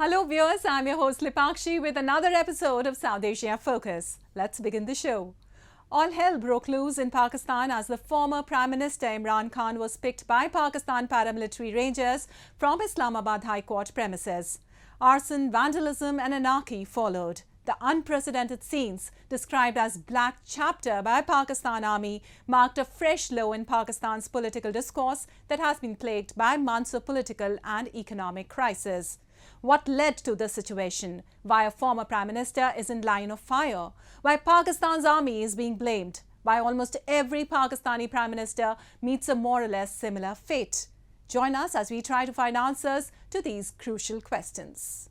Hello viewers, I'm your host Lipakshi with another episode of South Asia Focus. Let's begin the show. All hell broke loose in Pakistan as the former Prime Minister Imran Khan was picked by Pakistan paramilitary rangers from Islamabad High Court premises. Arson, vandalism and anarchy followed. The unprecedented scenes, described as black chapter by Pakistan Army, marked a fresh low in Pakistan's political discourse that has been plagued by months of political and economic crisis. What led to this situation? Why a former Prime Minister is in line of fire? Why Pakistan's army is being blamed? Why almost every Pakistani Prime Minister meets a more or less similar fate? Join us as we try to find answers to these crucial questions.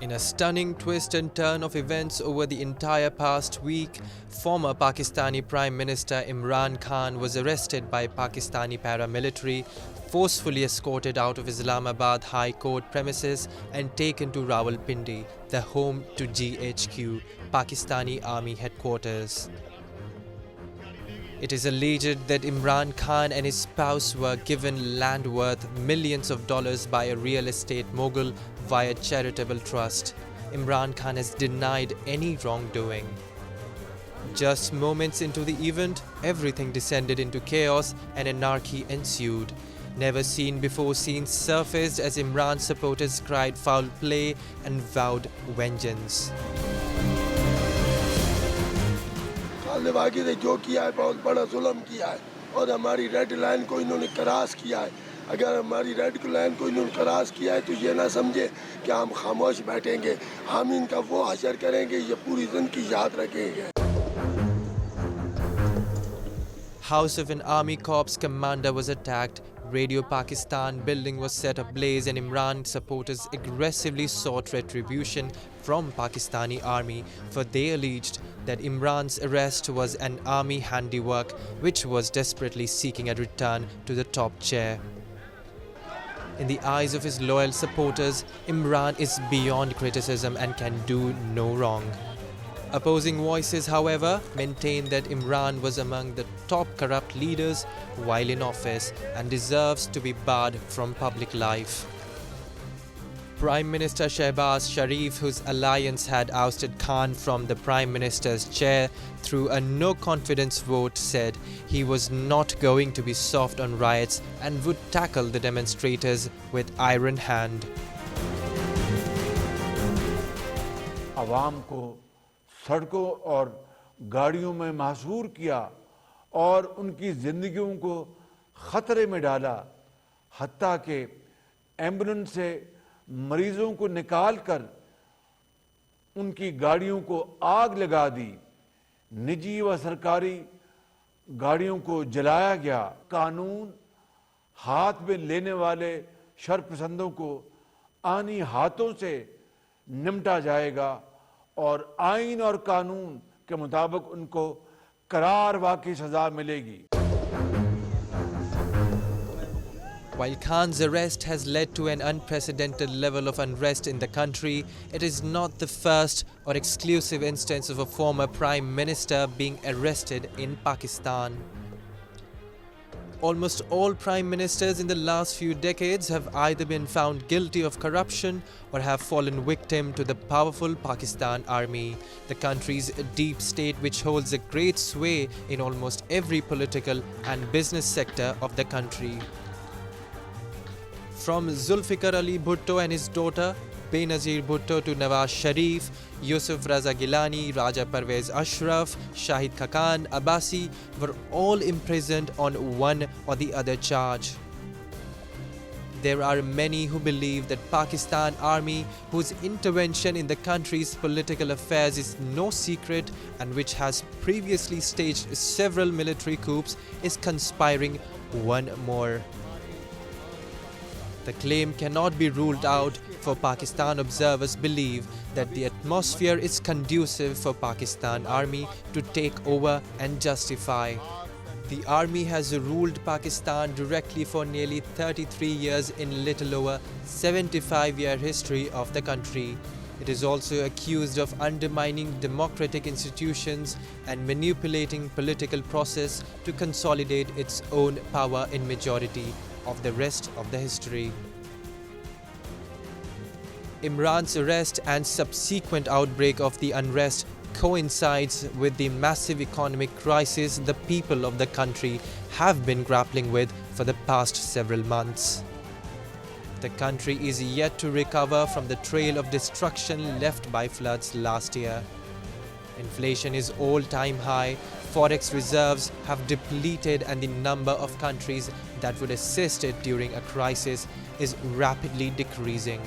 In a stunning twist and turn of events over the entire past week, former Pakistani Prime Minister Imran Khan was arrested by Pakistani paramilitary, forcefully escorted out of Islamabad High Court premises and taken to Rawalpindi, the home to GHQ, Pakistani Army headquarters. It is alleged that Imran Khan and his spouse were given land worth millions of dollars by a real estate mogul via charitable trust. Imran Khan has denied any wrongdoing. Just moments into the event, everything descended into chaos and anarchy ensued. Never seen before scenes surfaced as Imran supporters cried foul play and vowed vengeance. तालिबागी ने जो किया है बहुत बड़ा जुल्म किया है और हमारी रेड लाइन को इन्होंने क्रॉस किया है अगर हमारी रेड लाइन को इन्होंने क्रॉस किया है तो ये ना समझे कि हम खामोश बैठेंगे हम इनका वो हशर करेंगे ये पूरी जिंदगी याद रखेंगे House of an Army Corps commander was attacked. Radio Pakistan building was set ablaze and Imran supporters aggressively sought retribution from Pakistani army for they alleged that Imran's arrest was an army handiwork which was desperately seeking a return to the top chair. In the eyes of his loyal supporters, Imran is beyond criticism and can do no wrong. Opposing voices, however, maintain that Imran was among the top corrupt leaders while in office and deserves to be barred from public life. Prime Minister Shehbaz Sharif, whose alliance had ousted Khan from the Prime Minister's chair through a no-confidence vote, said he was not going to be soft on riots and would tackle the demonstrators with iron hand. आवाम को सड़कों और गाड़ियों में महसूर किया और उनकी ज़िंदगियों को ख़तरे में डाला हत्ता के एम्बुलेंस से मरीज़ों को निकाल कर उनकी गाड़ियों को आग लगा दी निजी व सरकारी गाड़ियों को जलाया गया कानून हाथ में लेने वाले शरपसंदों को आनी हाथों से निपटा जाएगा और आइन और कानून के मुताबिक उनको करार वाक़ई सज़ा मिलेगी While Khan's arrest has led to an unprecedented level of unrest in the country, it is not the first or exclusive instance of a former Prime Minister being arrested in Pakistan. Almost all Prime Ministers in the last few decades have either been found guilty of corruption or have fallen victim to the powerful Pakistan Army, the country's deep state which holds a great sway in almost every political and business sector of the country. From Zulfikar Ali Bhutto and his daughter, Benazir Bhutto to Nawaz Sharif, Yusuf Raza Gilani, Raja Parvez Ashraf, Shahid Khaqan Abbasi were all imprisoned on one or the other charge. There are many who believe that Pakistan Army, whose intervention in the country's political affairs is no secret and which has previously staged several military coups, is conspiring one more. The claim cannot be ruled out, for Pakistan observers believe that the atmosphere is conducive for Pakistan Army to take over and justify. The army has ruled Pakistan directly for nearly 33 years in little over 75-year history of the country. It is also accused of undermining democratic institutions and manipulating political process to consolidate its own power in majority of the rest of the history. Imran's arrest and subsequent outbreak of the unrest coincides with the massive economic crisis the people of the country have been grappling with for the past several months. The country is yet to recover from the trail of destruction left by floods last year. Inflation is all-time high, forex reserves have depleted, and the number of countries that would assist it during a crisis is rapidly decreasing.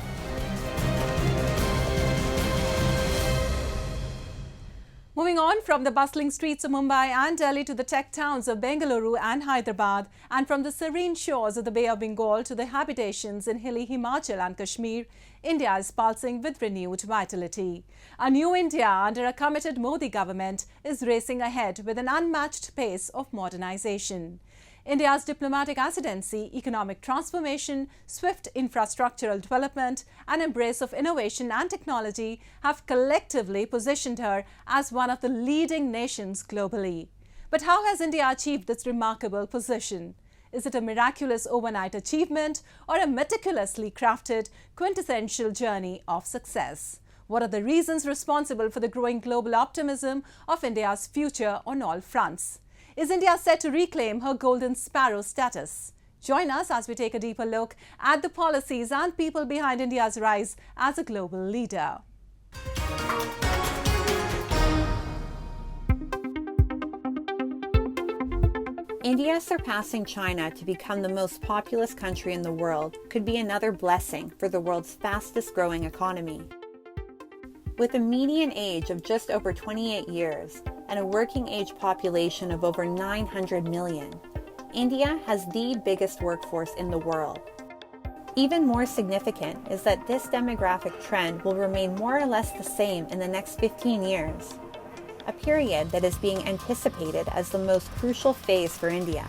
Moving on from the bustling streets of Mumbai and Delhi to the tech towns of Bengaluru and Hyderabad, and from the serene shores of the Bay of Bengal to the habitations in hilly Himachal and Kashmir, India is pulsing with renewed vitality. A new India under a committed Modi government is racing ahead with an unmatched pace of modernization. India's diplomatic ascendancy, economic transformation, swift infrastructural development, and embrace of innovation and technology have collectively positioned her as one of the leading nations globally. But how has India achieved this remarkable position? Is it a miraculous overnight achievement or a meticulously crafted, quintessential journey of success? What are the reasons responsible for the growing global optimism of India's future on all fronts? Is India set to reclaim her golden sparrow status? Join us as we take a deeper look at the policies and people behind India's rise as a global leader. India surpassing China to become the most populous country in the world could be another blessing for the world's fastest growing economy. With a median age of just over 28 years and a working age population of over 900 million, India has the biggest workforce in the world. Even more significant is that this demographic trend will remain more or less the same in the next 15 years, a period that is being anticipated as the most crucial phase for India.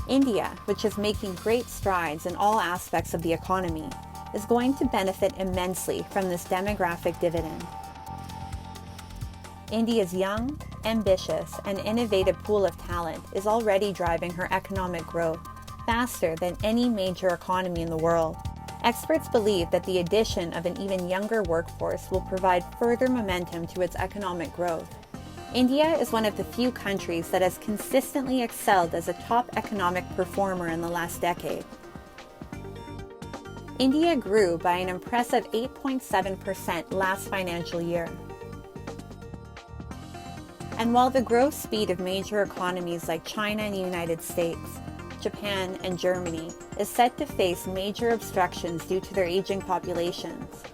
India, which is making great strides in all aspects of the economy, is going to benefit immensely from this demographic dividend. India's young, ambitious, and innovative pool of talent is already driving her economic growth faster than any major economy in the world. Experts believe that the addition of an even younger workforce will provide further momentum to its economic growth. India is one of the few countries that has consistently excelled as a top economic performer in the last decade. India grew by an impressive 8.7% last financial year. And while the growth speed of major economies like China and the United States, Japan and Germany is set to face major obstructions due to their aging populations,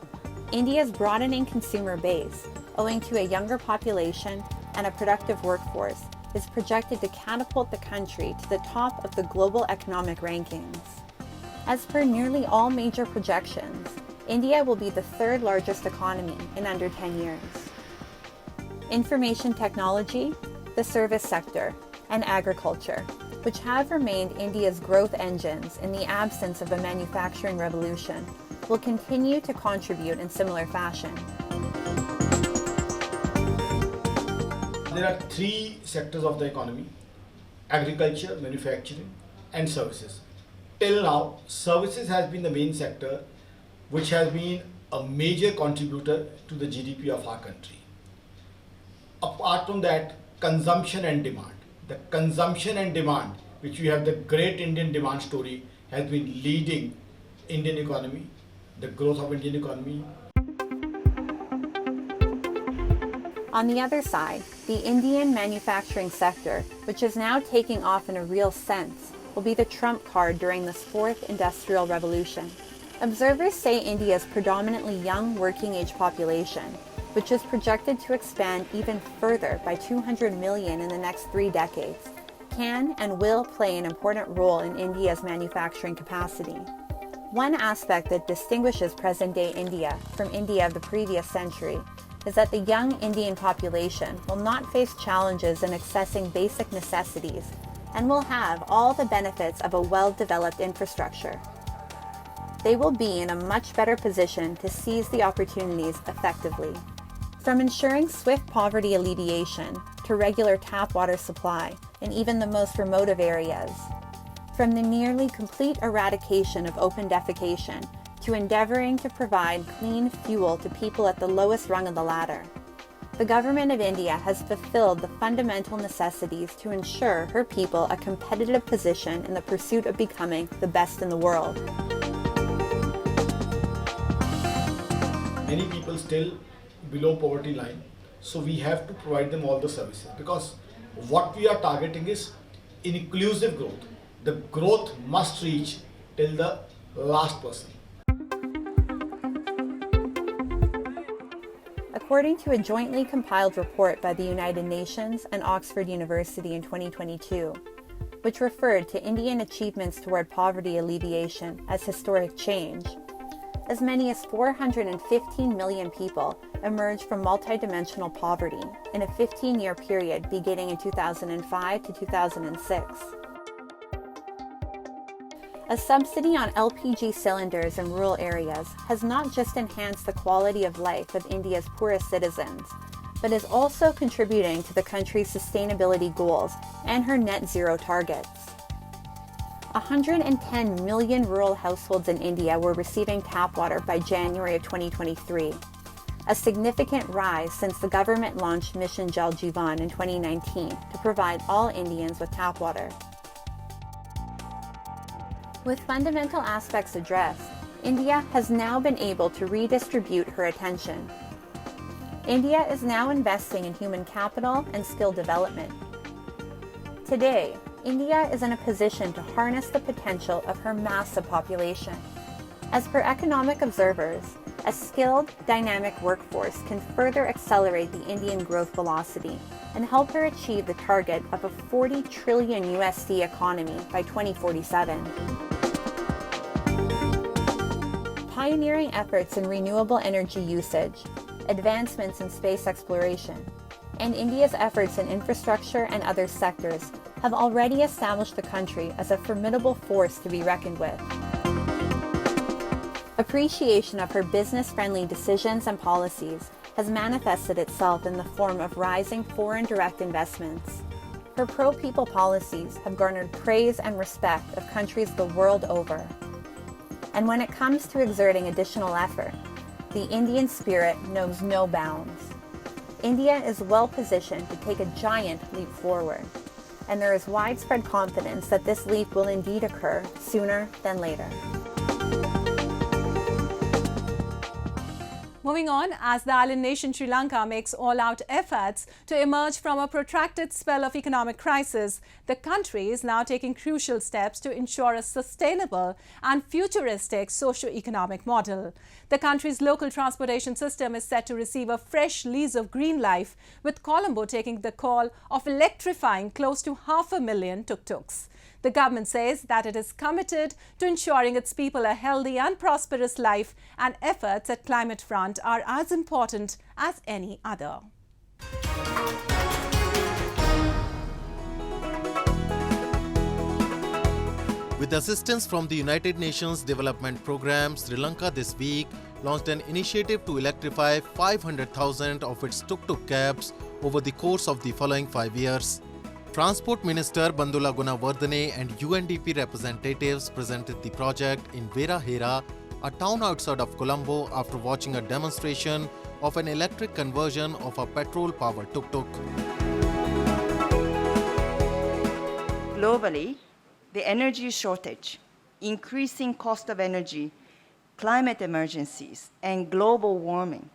India's broadening consumer base, owing to a younger population and a productive workforce, is projected to catapult the country to the top of the global economic rankings. As per nearly all major projections, India will be the third largest economy in under 10 years. Information technology, the service sector, and agriculture, which have remained India's growth engines in the absence of a manufacturing revolution, will continue to contribute in similar fashion. There are three sectors of the economy: agriculture, manufacturing, and services. Till now, services has been the main sector, which has been a major contributor to the GDP of our country. Apart from that, consumption and demand. The consumption and demand, which we have the great Indian demand story, has been leading Indian economy, the growth of Indian economy. On the other side, the Indian manufacturing sector, which is now taking off in a real sense, will be the trump card during this fourth industrial revolution. Observers say India's predominantly young working age population, which is projected to expand even further by 200 million in the next 3 decades, can and will play an important role in India's manufacturing capacity. One aspect that distinguishes present-day India from India of the previous century is that the young Indian population will not face challenges in accessing basic necessities and will have all the benefits of a well-developed infrastructure. they will be in a much better position to seize the opportunities effectively. From ensuring swift poverty alleviation to regular tap water supply in even the most remote of areas, from the nearly complete eradication of open defecation to endeavoring to provide clean fuel to people at the lowest rung of the ladder, the government of India has fulfilled the fundamental necessities to ensure her people a competitive position in the pursuit of becoming the best in the world. Many people still below poverty line, so we have to provide them all the services, because what we are targeting is inclusive growth. The growth must reach till the last person. According to a jointly compiled report by the United Nations and Oxford University in 2022, which referred to Indian achievements toward poverty alleviation as historic change, as many as 415 million people emerged from multidimensional poverty in a 15-year period beginning in 2005 to 2006. A subsidy on LPG cylinders in rural areas has not just enhanced the quality of life of India's poorest citizens, but is also contributing to the country's sustainability goals and her net zero targets. 110 million rural households in India were receiving tap water by January of 2023, a significant rise since the government launched Mission Jal Jeevan in 2019 to provide all Indians with tap water. With fundamental aspects addressed, India has now been able to redistribute her attention. India is now investing in human capital and skill development. Today, India is in a position to harness the potential of her massive population. As per economic observers, a skilled, dynamic workforce can further accelerate the Indian growth velocity and help her achieve the target of a 40 trillion USD economy by 2047. Pioneering efforts in renewable energy usage, advancements in space exploration, and India's efforts in infrastructure and other sectors have already established the country as a formidable force to be reckoned with. Appreciation of her business-friendly decisions and policies has manifested itself in the form of rising foreign direct investments. Her pro-people policies have garnered praise and respect of countries the world over. And when it comes to exerting additional effort, the Indian spirit knows no bounds. India is well positioned to take a giant leap forward, and there is widespread confidence that this leap will indeed occur sooner than later. Moving on, as the island nation Sri Lanka makes all-out efforts to emerge from a protracted spell of economic crisis, the country is now taking crucial steps to ensure a sustainable and futuristic socio-economic model. The country's local transportation system is set to receive a fresh lease of green life, with Colombo taking the call of electrifying close to 500,000 tuk-tuks. The government says that it is committed to ensuring its people a healthy and prosperous life, and efforts at climate front are as important as any other. With assistance from the United Nations Development Programme, Sri Lanka this week launched an initiative to electrify 500,000 of its tuk-tuk cabs over the course of the following 5 years. Transport Minister Bandula Gunawardene and UNDP representatives presented the project in Vera Hera, a town outside of Colombo, after watching a demonstration of an electric conversion of a petrol-powered tuk-tuk. Globally, the energy shortage, increasing cost of energy, climate emergencies, and global warming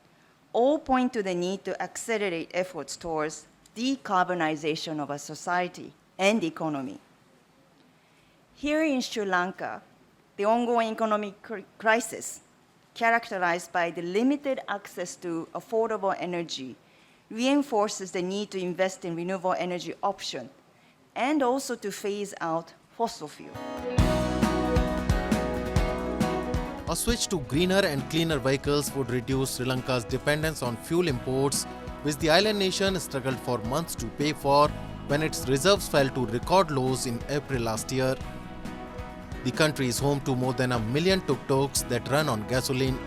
all point to the need to accelerate efforts towards decarbonization of a society and economy. Here in Sri Lanka, the ongoing economic crisis, characterized by the limited access to affordable energy, reinforces the need to invest in renewable energy options and also to phase out fossil fuel. A switch to greener and cleaner vehicles would reduce Sri Lanka's dependence on fuel imports, which the island nation struggled for months to pay for when its reserves fell to record lows in April last year. The country is home to more than 1 million tuk-tuks that run on gasoline.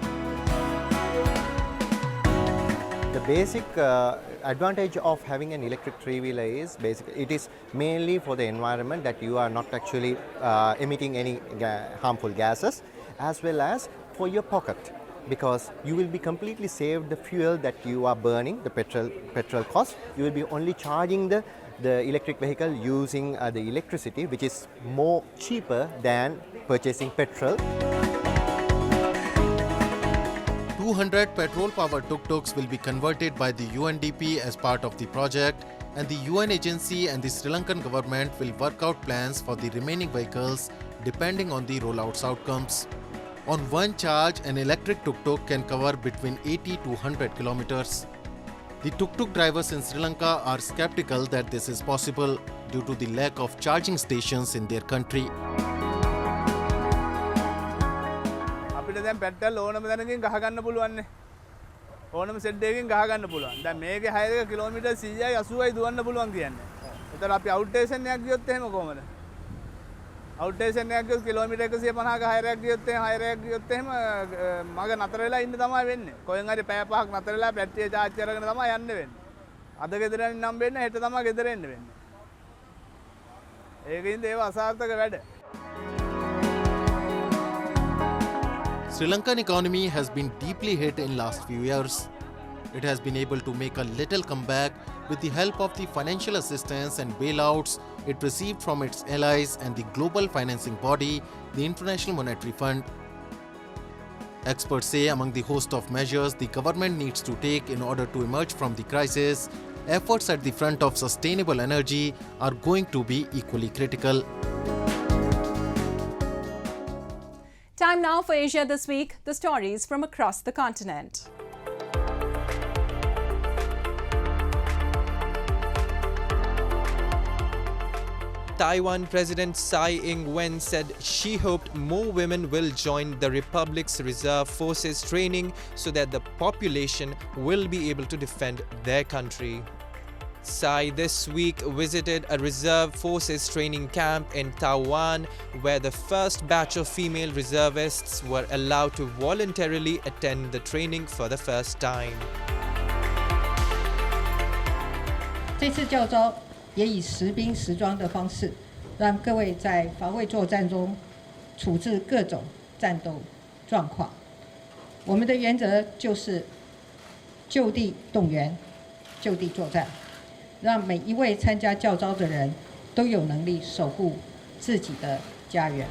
The basic advantage of having an electric three-wheeler is basically it is mainly for the environment, that you are not actually emitting any harmful gases, as well as for your pocket, because you will be completely saved the fuel that you are burning, the petrol cost. You will be only charging the electric vehicle using the electricity, which is more cheaper than purchasing petrol. 200 petrol-powered tuk-tuks will be converted by the UNDP as part of the project, and the UN agency and the Sri Lankan government will work out plans for the remaining vehicles depending on the rollout's outcomes. On one charge, an electric tuk-tuk can cover between 80 to 100 kilometers. The tuk-tuk drivers in Sri Lanka are skeptical that this is possible due to the lack of charging stations in their country. අපිට දැන් petrol ඕනම දැනකින් ගහ ගන්න පුළුවන් නේ. ඕනම set එකකින් ගහ ගන්න පුළුවන්. දැන් මේකේ 6 කිලෝමීටර් 100යි 80යි දුවන්න පුළුවන් කියන්නේ. ඒතර අපි අවුට් ස්ටේෂන් එකක් ගියොත් එහෙම කොහමද? අවුට් ස්ටේෂන් එකක් ගියොත් කිලෝමීටර් 150ක හයරයක් ගියොත් එහෙම මග නතර වෙලා ඉන්න තමයි වෙන්නේ. කොහෙන් හරි පැය පහක් නතර වෙලා බැටරිය charge කරගෙන තමයි යන්න වෙන්නේ. අද ගෙදර යන්න නම් වෙන්නේ හෙට තමයි ගෙදර එන්න වෙන්නේ. ඒකින්ද ඒව අසාර්ථක වැඩ. Sri Lankan economy has been deeply hit in last few years. It has been able to make a little comeback with the help of the financial assistance and bailouts it received from its allies and the global financing body, the International Monetary Fund. Experts say among the host of measures the government needs to take in order to emerge from the crisis, efforts at the front of sustainable energy are going to be equally critical. Time now for Asia This Week, the stories from across the continent. Taiwan President Tsai Ing-wen said she hoped more women will join the Republic's reserve forces training so that the population will be able to defend their country. Tsai this week visited a reserve forces training camp in Taiwan, where the first batch of female reservists were allowed to voluntarily attend the training for the first time. 这次教招也以实兵实装的方式，让各位在防卫作战中处置各种战斗状况。我们的原则就是就地动员，就地作战，让每一位参加教招的人都有能力守护自己的家园。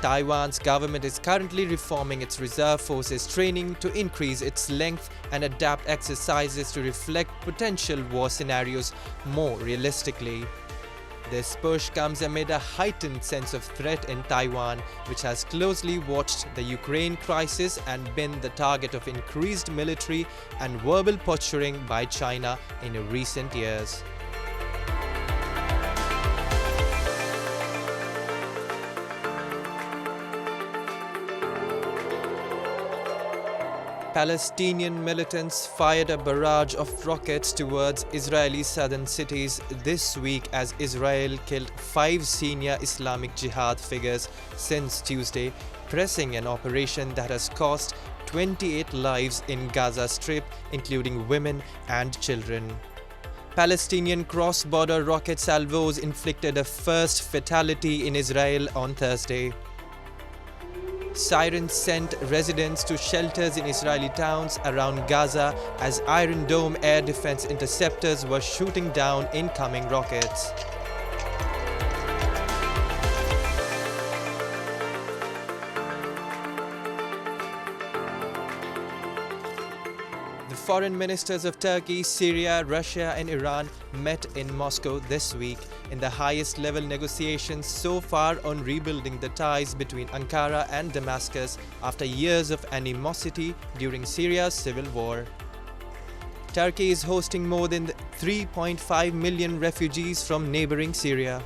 Taiwan's government is currently reforming its reserve forces training to increase its length and adapt exercises to reflect potential war scenarios more realistically. This push comes amid a heightened sense of threat in Taiwan, which has closely watched the Ukraine crisis and been the target of increased military and verbal posturing by China in recent years. Palestinian militants fired a barrage of rockets towards Israeli southern cities this week as Israel killed 5 senior Islamic Jihad figures since Tuesday, pressing an operation that has cost 28 lives in Gaza Strip, including women and children. Palestinian cross-border rocket salvos inflicted a first fatality in Israel on Thursday. Sirens sent residents to shelters in Israeli towns around Gaza as Iron Dome air defense interceptors were shooting down incoming rockets. The foreign ministers of Turkey, Syria, Russia and Iran met in Moscow this week in the highest level negotiations so far on rebuilding the ties between Ankara and Damascus after years of animosity during Syria's civil war. Turkey is hosting more than 3.5 million refugees from neighboring Syria.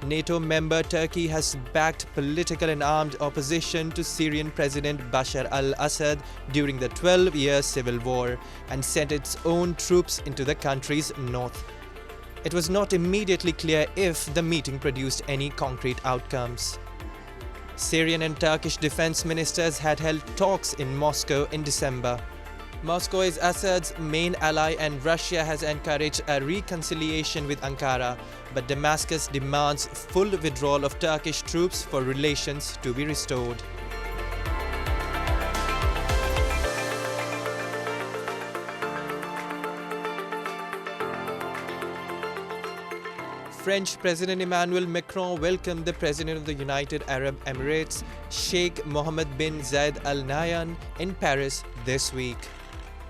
NATO member Turkey has backed political and armed opposition to Syrian President Bashar al-Assad during the 12-year civil war and sent its own troops into the country's north. It was not immediately clear if the meeting produced any concrete outcomes. Syrian and Turkish defense ministers had held talks in Moscow in December. Moscow is Assad's main ally and Russia has encouraged a reconciliation with Ankara, but Damascus demands full withdrawal of Turkish troops for relations to be restored. French President Emmanuel Macron welcomed the President of the United Arab Emirates, Sheikh Mohammed bin Zayed Al Nahyan, in Paris this week.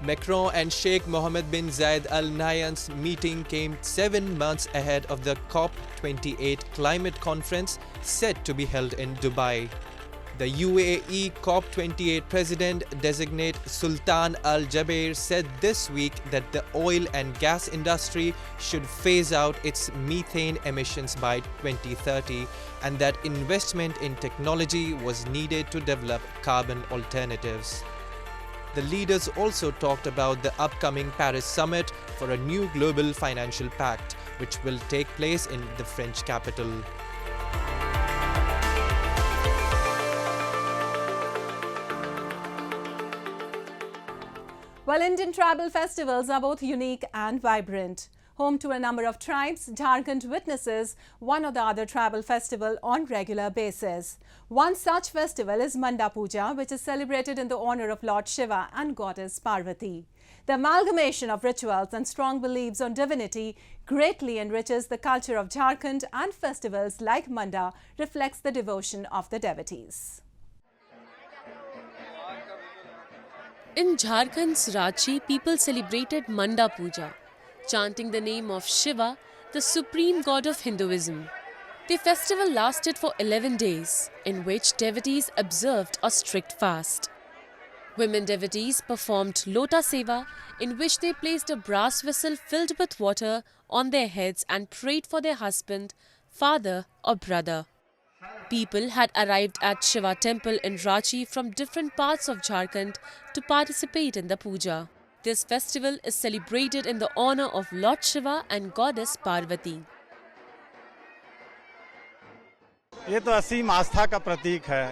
Macron and Sheikh Mohammed bin Zayed Al Nahyan's meeting came 7 months ahead of the COP28 climate conference set to be held in Dubai. The UAE COP28 President-designate Sultan Al Jaber said this week that the oil and gas industry should phase out its methane emissions by 2030 and that investment in technology was needed to develop carbon alternatives. The leaders also talked about the upcoming Paris summit for a new global financial pact, which will take place in the French capital. Well, Indian tribal festivals are both unique and vibrant. Home to a number of tribes, Jharkhand witnesses one or the other tribal festival on regular basis. One such festival is Manda Puja, which is celebrated in the honor of Lord Shiva and Goddess Parvati. The amalgamation of rituals and strong beliefs on divinity greatly enriches the culture of Jharkhand, and festivals like Manda reflects the devotion of the devotees. In Jharkhand's Ranchi, people celebrated Manda Puja, chanting the name of Shiva, the supreme god of Hinduism. The festival lasted for 11 days, in which devotees observed a strict fast. Women devotees performed Lota Seva, in which they placed a brass vessel filled with water on their heads and prayed for their husband, father or brother. People had arrived at Shiva temple in Ranchi from different parts of Jharkhand to participate in the puja. This festival is celebrated in the honor of Lord Shiva and Goddess Parvati. ये तो असीम आस्था का प्रतीक है।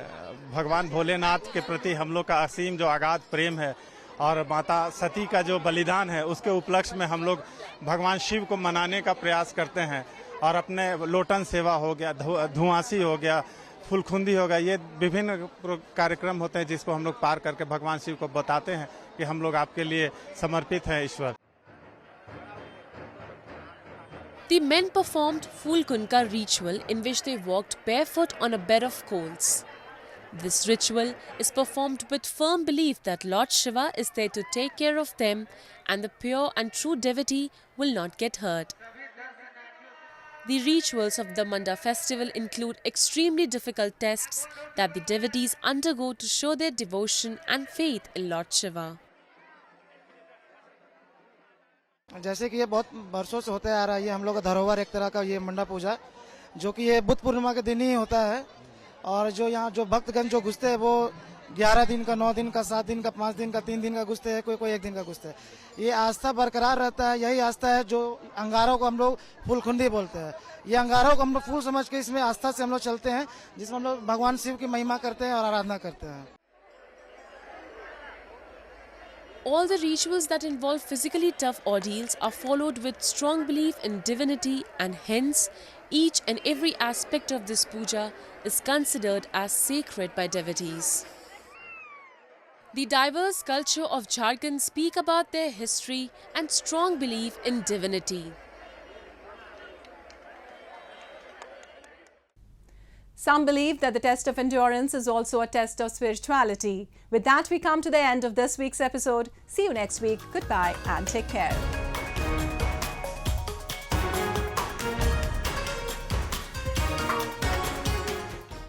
भगवान भोलेनाथ के प्रति हम लोग का असीम जो अगाध प्रेम है और माता सती का जो बलिदान है, उसके उपलक्ष्य में हम लोग भगवान शिव को मनाने का प्रयास करते हैं और अपने लोटन सेवा हो गया, धुआंसी हो गया, फुलखुंदी हो गया, ये विभिन्न कार्यक्रम होते हैं जिसको हम लोग पार करके भगवान शिव को बताते हैं कि हम लोग आपके लिए समर्पित हैं ईश्वर। The men performed Fulkunka ritual, in which they walked barefoot on a bed of coals. This ritual is performed with firm belief that Lord Shiva is there to take care of them and the pure and true devotee will not get hurt. The rituals of the Manda festival include extremely difficult tests that the devotees undergo to show their devotion and faith in Lord Shiva. जैसे कि ये बहुत बरसों से होता आ रहा है, ये हम लोग का धरोहर एक तरह का ये मंडा पूजा, जो कि ये बुद्ध पूर्णिमा के दिन ही होता है और जो यहाँ जो भक्तगण जो घुसते हैं वो 11 दिन का, 9 दिन का, 7 दिन का, 5 दिन का, 3 दिन का घुसते हैं, कोई 1 दिन का घुसते हैं। ये आस्था बरकरार रहता है। यही आस्था है जो अंगारों को हम लोग फूलखुंदी बोलते हैं। ये अंगारों को हम लोग फूल समझ के इसमें आस्था से हम लोग चलते हैं, जिसमें हम लोग भगवान शिव की महिमा करते हैं और आराधना करते हैं। All the rituals that involve physically tough ordeals are followed with strong belief in divinity, and hence each and every aspect of this puja is considered as sacred by devotees. The diverse culture of Jharkhand speak about their history and strong belief in divinity. Some believe that the test of endurance is also a test of spirituality. With that, we come to the end of this week's episode. See you next week. Goodbye and take care.